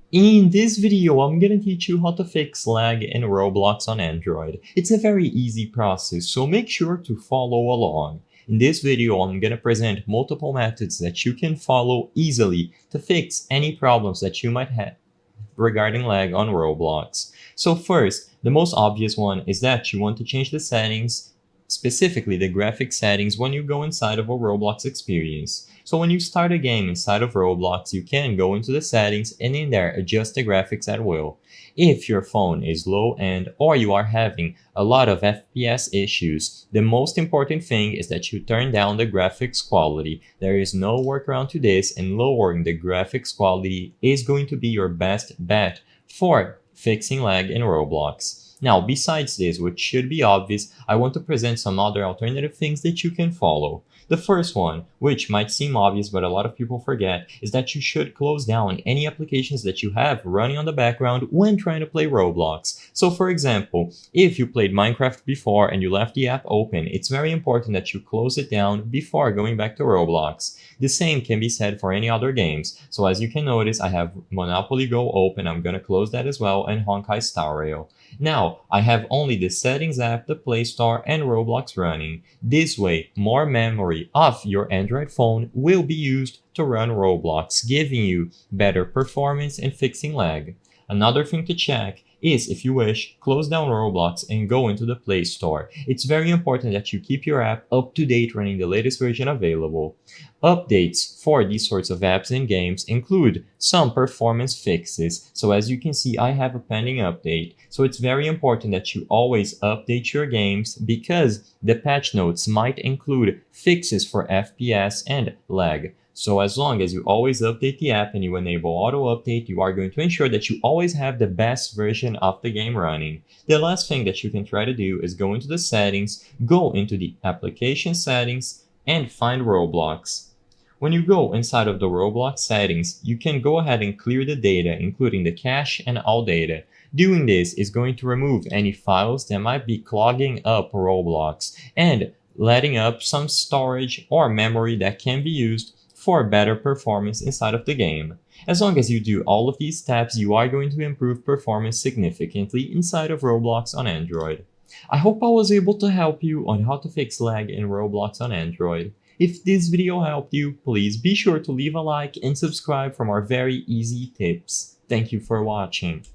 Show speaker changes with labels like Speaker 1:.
Speaker 1: In this video, I'm gonna teach you how to fix lag in Roblox on Android. It's a very easy process, so make sure to follow along. In this video, I'm gonna present multiple methods that you can follow easily to fix any problems that you might have regarding lag on Roblox. So first, the most obvious one is that you want to change the settings, specifically the graphic settings, when you go inside of a Roblox experience. So when you start a game inside of Roblox, you can go into the settings and in there adjust the graphics at will. If your phone is low end or you are having a lot of FPS issues, the most important thing is that you turn down the graphics quality. There is no workaround to this, and lowering the graphics quality is going to be your best bet for fixing lag in Roblox. Now, besides this, which should be obvious, I want to present some other alternative things that you can follow. The first one, which might seem obvious but a lot of people forget, is that you should close down any applications that you have running on the background when trying to play Roblox. So for example, if you played Minecraft before and you left the app open, it's very important that you close it down before going back to Roblox. The same can be said for any other games. So as you can notice, I have Monopoly Go open. I'm gonna close that as well, and Honkai Star Rail. Now, I have only the Settings app, the Play Store, and Roblox running. This way, more memory of your Android phone will be used to run Roblox, giving you better performance and fixing lag. Another thing to check is, if you wish, close down Roblox and go into the Play Store. It's very important that you keep your app up to date, running the latest version available. Updates for these sorts of apps and games include some performance fixes. So as you can see, I have a pending update. So it's very important that you always update your games, because the patch notes might include fixes for FPS and lag. So as long as you always update the app and you enable auto update, you are going to ensure that you always have the best version of the game running. The last thing that you can try to do is go into the settings, go into the application settings, and find Roblox. When you go inside of the Roblox settings, you can go ahead and clear the data, including the cache and all data. Doing this is going to remove any files that might be clogging up Roblox and letting up some storage or memory that can be used for better performance inside of the game. As long as you do all of these steps, you are going to improve performance significantly inside of Roblox on Android. I hope I was able to help you on how to fix lag in Roblox on Android. If this video helped you, please be sure to leave a like and subscribe for more very easy tips. Thank you for watching.